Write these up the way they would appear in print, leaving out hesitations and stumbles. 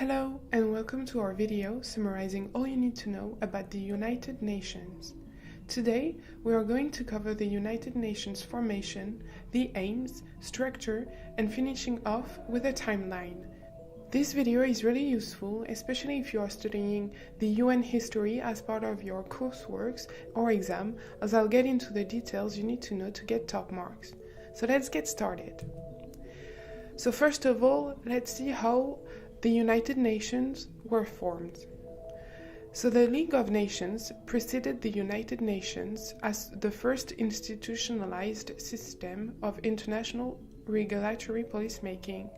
Hello and welcome to our video summarizing all you need to know about the United Nations. Today, we are going to cover the United Nations formation, the aims, structure, and finishing off with a timeline. This video is really useful, especially if you are studying the UN history as part of your coursework or exam, as I'll get into the details you need to know to get top marks. So let's get started. So first of all, let's see how the United Nations were formed. So the League of Nations preceded the United Nations as the first institutionalized system of international regulatory policymaking,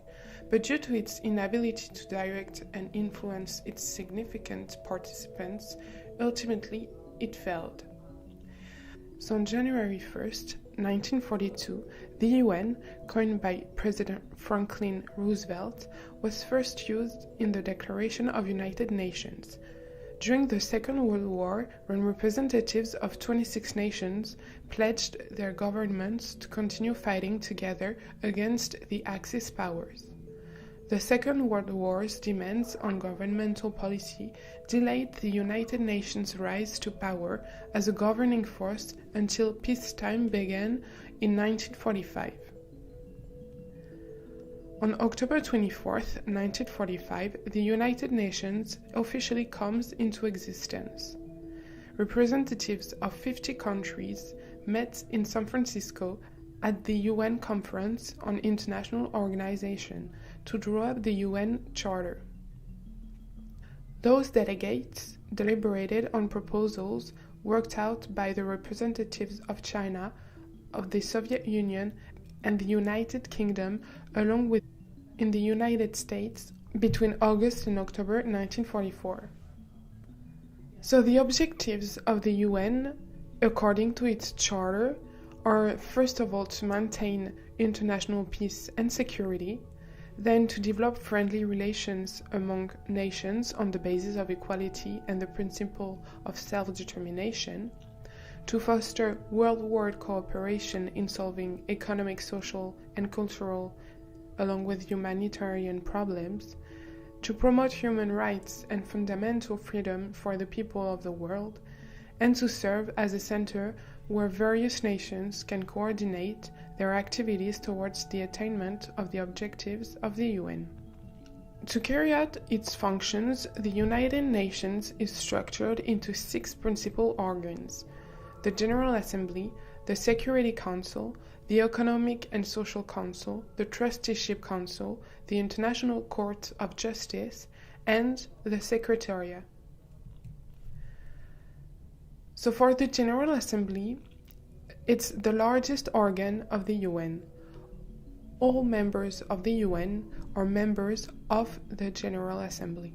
but due to its inability to direct and influence its significant participants, ultimately it failed. So on January 1st, 1942, the UN, coined by President Franklin Roosevelt, was first used in the Declaration of United Nations. During the Second World War, when representatives of 26 nations pledged their governments to continue fighting together against the Axis powers. The Second World War's demands on governmental policy delayed the United Nations' rise to power as a governing force until peacetime began in 1945. On October 24, 1945, the United Nations officially comes into existence. Representatives of 50 countries met in San Francisco at the UN Conference on International Organization to draw up the UN Charter. Those delegates deliberated on proposals worked out by the representatives of China, of the Soviet Union, and the United Kingdom, along with in the United States between August and October 1944. So the objectives of the UN, according to its charter, are first of all to maintain international peace and security, then to develop friendly relations among nations on the basis of equality and the principle of self-determination, to foster worldwide cooperation in solving economic, social, and cultural, along with humanitarian problems, to promote human rights and fundamental freedom for the people of the world, and to serve as a center where various nations can coordinate their activities towards the attainment of the objectives of the UN. To carry out its functions, the United Nations is structured into 6 principal organs: the General Assembly, the Security Council, the Economic and Social Council, the Trusteeship Council, the International Court of Justice, and the Secretariat. So for the General Assembly, it's the largest organ of the UN. All members of the UN are members of the General Assembly.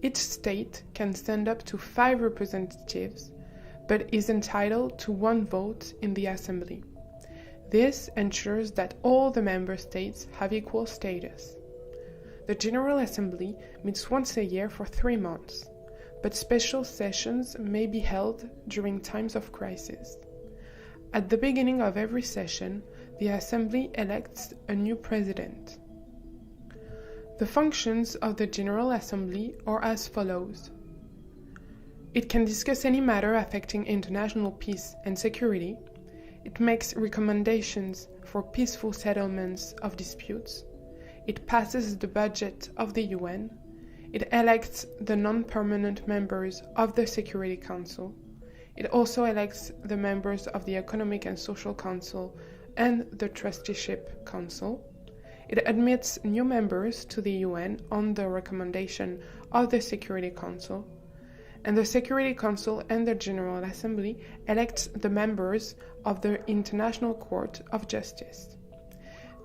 Each state can send up to 5 representatives, but is entitled to 1 vote in the Assembly. This ensures that all the member states have equal status. The General Assembly meets once a year for 3 months, but special sessions may be held during times of crisis. At the beginning of every session, the Assembly elects a new president. The functions of the General Assembly are as follows. It can discuss any matter affecting international peace and security. It makes recommendations for peaceful settlements of disputes. It passes the budget of the UN. It elects the non-permanent members of the Security Council. It also elects the members of the Economic and Social Council and the Trusteeship Council. It admits new members to the UN on the recommendation of the Security Council. And the Security Council and the General Assembly elects the members of the International Court of Justice.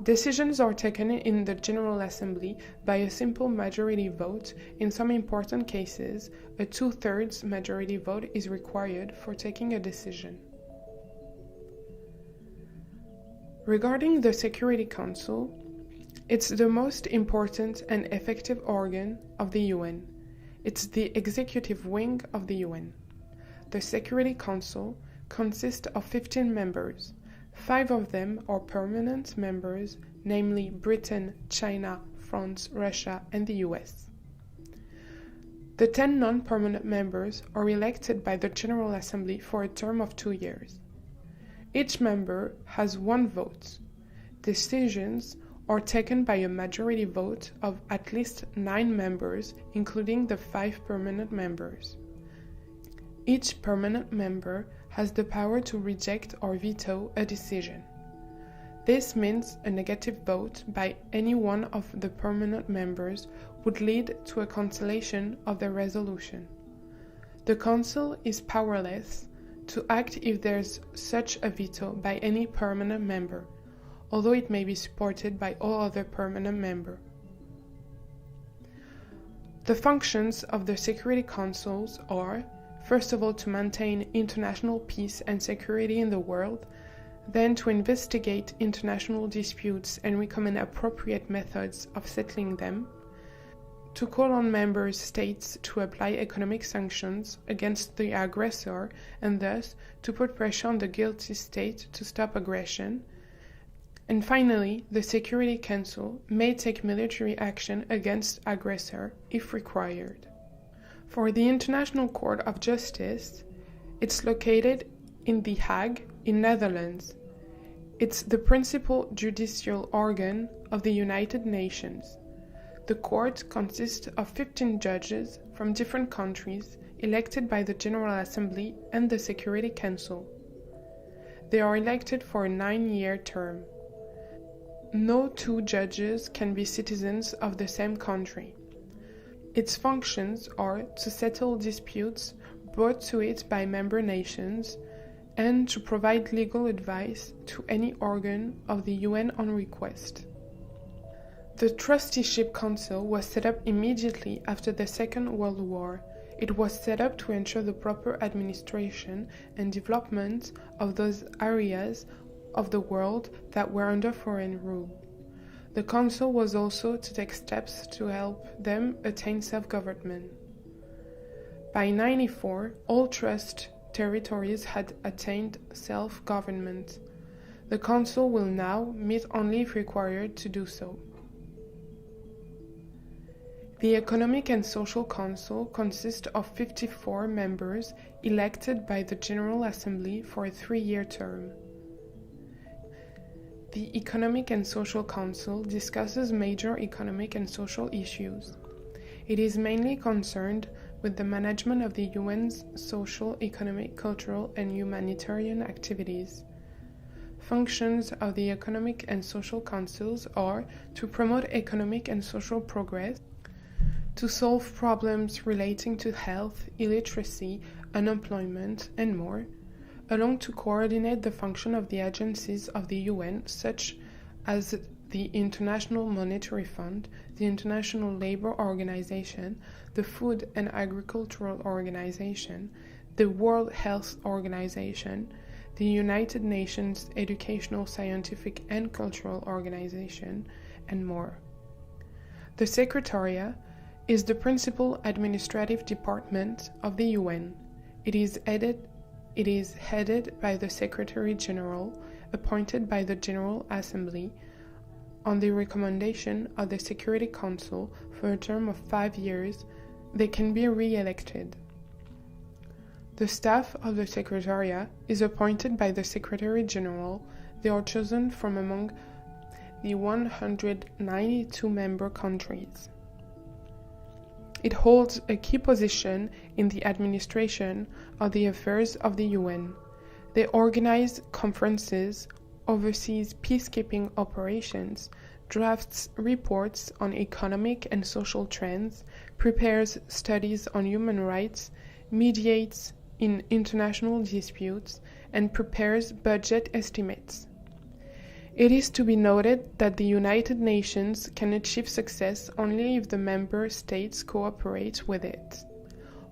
Decisions are taken in the General Assembly by a simple majority vote. In some important cases, a 2/3 majority vote is required for taking a decision. Regarding the Security Council, it's the most important and effective organ of the UN. It's the executive wing of the UN. The Security Council consists of 15 members. 5 of them are permanent members, namely Britain, China, France, Russia, and the US. The 10 non-permanent members are elected by the General Assembly for a term of 2 years. Each member has 1 vote. Decisions are taken by a majority vote of at least 9 members, including the 5 permanent members. Each permanent member has the power to reject or veto a decision. This means a negative vote by any one of the permanent members would lead to a cancellation of the resolution. The Council is powerless to act if there's such a veto by any permanent member, although it may be supported by all other permanent members. The functions of the Security Councils are, first of all, to maintain international peace and security in the world, then to investigate international disputes and recommend appropriate methods of settling them, to call on member states to apply economic sanctions against the aggressor and thus to put pressure on the guilty state to stop aggression, and finally, the Security Council may take military action against aggressor if required. For the International Court of Justice, it's located in The Hague, in Netherlands. It's the principal judicial organ of the United Nations. The court consists of 15 judges from different countries elected by the General Assembly and the Security Council. They are elected for a 9-year term. No 2 judges can be citizens of the same country. Its functions are to settle disputes brought to it by member nations and to provide legal advice to any organ of the UN on request. The Trusteeship Council was set up immediately after the Second World War. It was set up to ensure the proper administration and development of those areas of the world that were under foreign rule. The Council was also to take steps to help them attain self-government. By 1994, all trust territories had attained self-government. The Council will now meet only if required to do so. The Economic and Social Council consists of 54 members elected by the General Assembly for a 3-year term. The Economic and Social Council discusses major economic and social issues. It is mainly concerned with the management of the UN's social, economic, cultural, and humanitarian activities. Functions of the Economic and Social Councils are to promote economic and social progress, to solve problems relating to health, illiteracy, unemployment, and more, along to coordinate the function of the agencies of the UN, such as the International Monetary Fund, the International Labour Organization, the Food and Agricultural Organization, the World Health Organization, the United Nations Educational, Scientific and Cultural Organization, and more. The Secretariat is the principal administrative department of the UN. It is headed by the Secretary General, appointed by the General Assembly, on the recommendation of the Security Council for a term of 5 years. They can be re-elected. The staff of the Secretariat is appointed by the Secretary General. They are chosen from among the 192 member countries. It holds a key position in the administration of the affairs of the UN. They organize conferences, oversees peacekeeping operations, drafts reports on economic and social trends, prepares studies on human rights, mediates in international disputes, and prepares budget estimates. It is to be noted that the United Nations can achieve success only if the member states cooperate with it.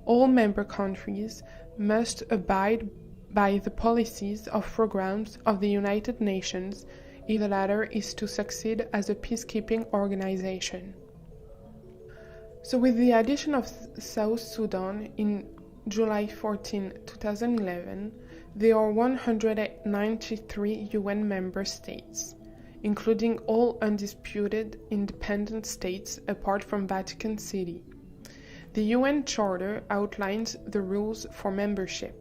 All member countries must abide by the policies of programs of the United Nations if the latter is to succeed as a peacekeeping organization. So with the addition of South Sudan in July 14, 2011, there are 193 UN member states, including all undisputed independent states apart from Vatican City. The UN Charter outlines the rules for membership.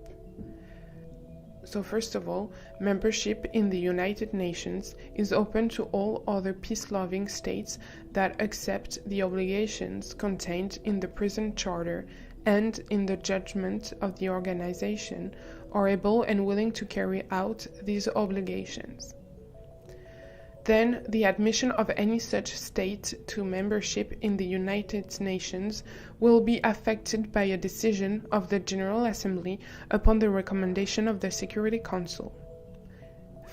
So first of all, membership in the United Nations is open to all other peace-loving states that accept the obligations contained in the present charter and in the judgment of the organization are able and willing to carry out these obligations. Then, the admission of any such state to membership in the United Nations will be affected by a decision of the General Assembly upon the recommendation of the Security Council.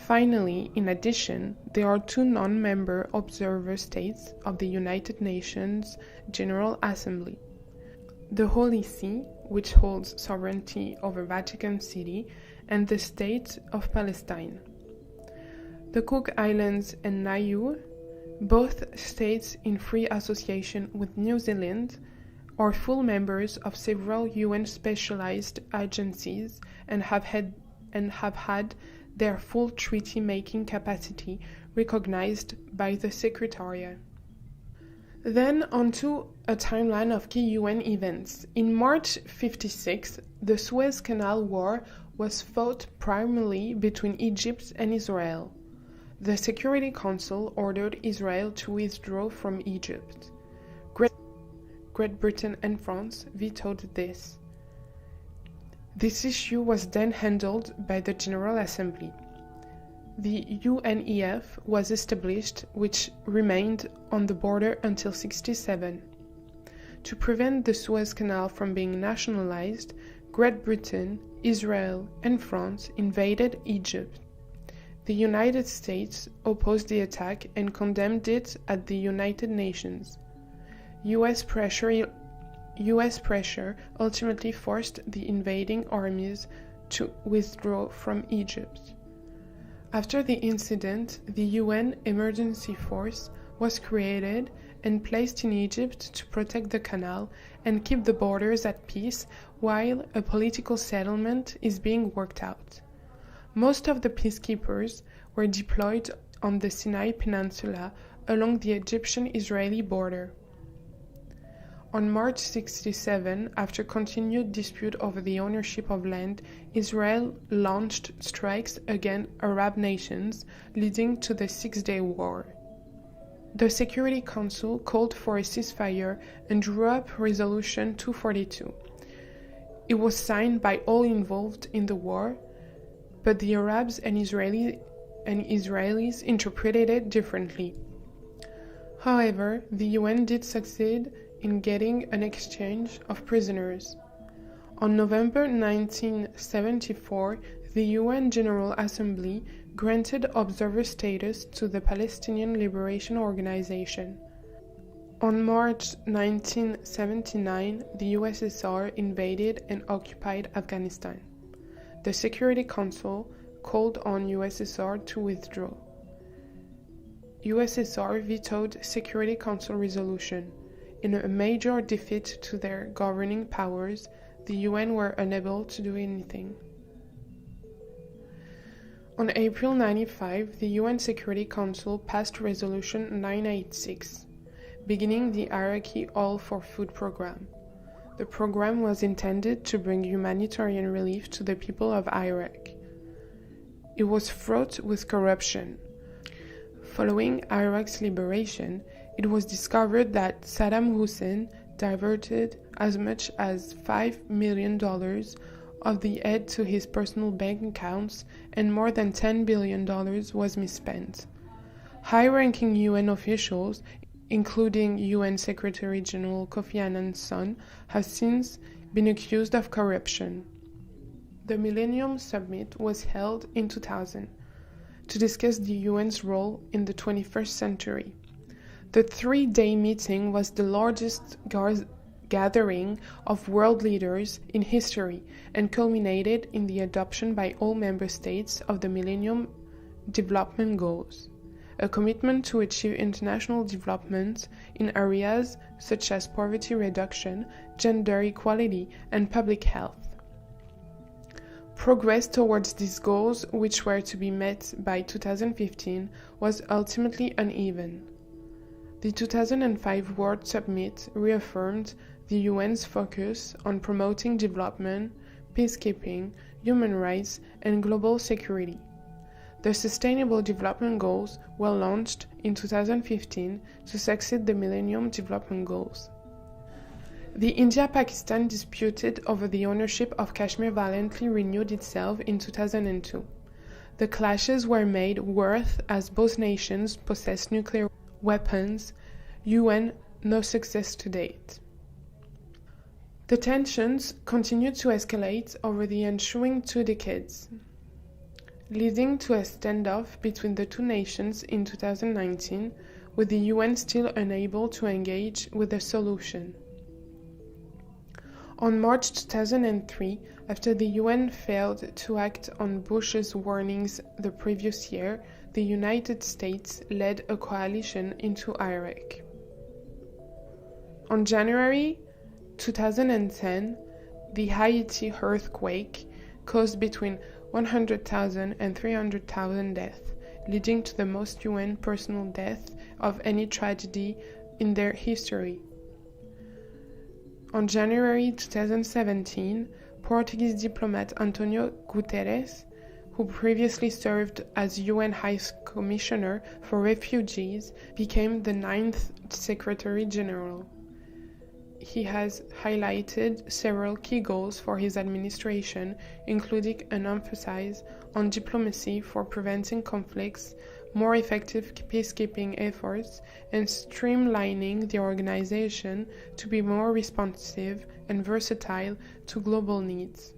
Finally, in addition, there are two non-member observer states of the United Nations General Assembly: the Holy See, which holds sovereignty over Vatican City, and the State of Palestine. The Cook Islands and Niue, both states in free association with New Zealand, are full members of several UN specialized agencies and have had their full treaty-making capacity recognized by the Secretariat. Then on to a timeline of key UN events. In March 1956, the Suez Canal War was fought primarily between Egypt and Israel. The Security Council ordered Israel to withdraw from Egypt. Great Britain and France vetoed this. This issue was then handled by the General Assembly. The UNEF was established, which remained on the border until 1967. To prevent the Suez Canal from being nationalized, Great Britain, Israel, and France invaded Egypt. The United States opposed the attack and condemned it at the United Nations. US pressure ultimately forced the invading armies to withdraw from Egypt. After the incident, the UN Emergency Force was created and placed in Egypt to protect the canal and keep the borders at peace while a political settlement is being worked out. Most of the peacekeepers were deployed on the Sinai Peninsula along the Egyptian-Israeli border. On March 1967, after continued dispute over the ownership of land, Israel launched strikes against Arab nations, leading to the Six-Day War. The Security Council called for a ceasefire and drew up Resolution 242. It was signed by all involved in the war, but the Arabs and Israelis interpreted it differently. However, the UN did succeed in getting an exchange of prisoners. On November 1974, the UN General Assembly granted observer status to the Palestinian Liberation Organization. On March 1979, the USSR invaded and occupied Afghanistan. The Security Council called on USSR to withdraw. USSR vetoed Security Council resolution. In a major defeat to their governing powers, the UN were unable to do anything. On April 95, the UN Security Council passed Resolution 986, beginning the Iraqi All for Food program. The program was intended to bring humanitarian relief to the people of Iraq. It was fraught with corruption. Following Iraq's liberation, it was discovered that Saddam Hussein diverted as much as $5 million of the aid to his personal bank accounts, and more than $10 billion was misspent. High-ranking UN officials, including UN Secretary General Kofi Annan's son, have since been accused of corruption. The Millennium Summit was held in 2000 to discuss the UN's role in the 21st century. The 3-day meeting was the largest gathering of world leaders in history and culminated in the adoption by all member states of the Millennium Development Goals, a commitment to achieve international development in areas such as poverty reduction, gender equality, and public health. Progress towards these goals, which were to be met by 2015, was ultimately uneven. The 2005 World Summit reaffirmed the UN's focus on promoting development, peacekeeping, human rights, and global security. The Sustainable Development Goals were launched in 2015 to succeed the Millennium Development Goals. The India-Pakistan dispute over the ownership of Kashmir violently renewed itself in 2002. The clashes were made worse as both nations possessed nuclear weapons. UN no success to date. The tensions continued to escalate over the ensuing 2 decades, leading to a standoff between the two nations in 2019, with the UN still unable to engage with a solution. On March 2003, after the UN failed to act on Bush's warnings the previous year, the United States led a coalition into Iraq. On January 2010, the Haiti earthquake caused between 100,000 and 300,000 deaths, leading to the most UN personal deaths of any tragedy in their history. On January 2017, Portuguese diplomat Antonio Guterres, who previously served as UN High Commissioner for Refugees, became the 9th Secretary General. He has highlighted several key goals for his administration, including an emphasis on diplomacy for preventing conflicts, more effective peacekeeping efforts, and streamlining the organization to be more responsive and versatile to global needs.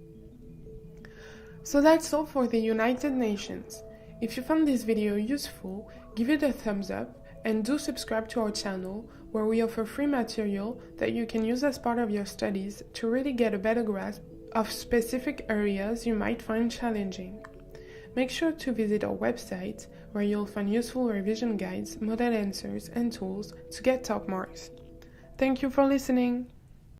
So that's all for the United Nations. If you found this video useful, give it a thumbs up and do subscribe to our channel, where we offer free material that you can use as part of your studies to really get a better grasp of specific areas you might find challenging. Make sure to visit our website, where you'll find useful revision guides, model answers, and tools to get top marks. Thank you for listening!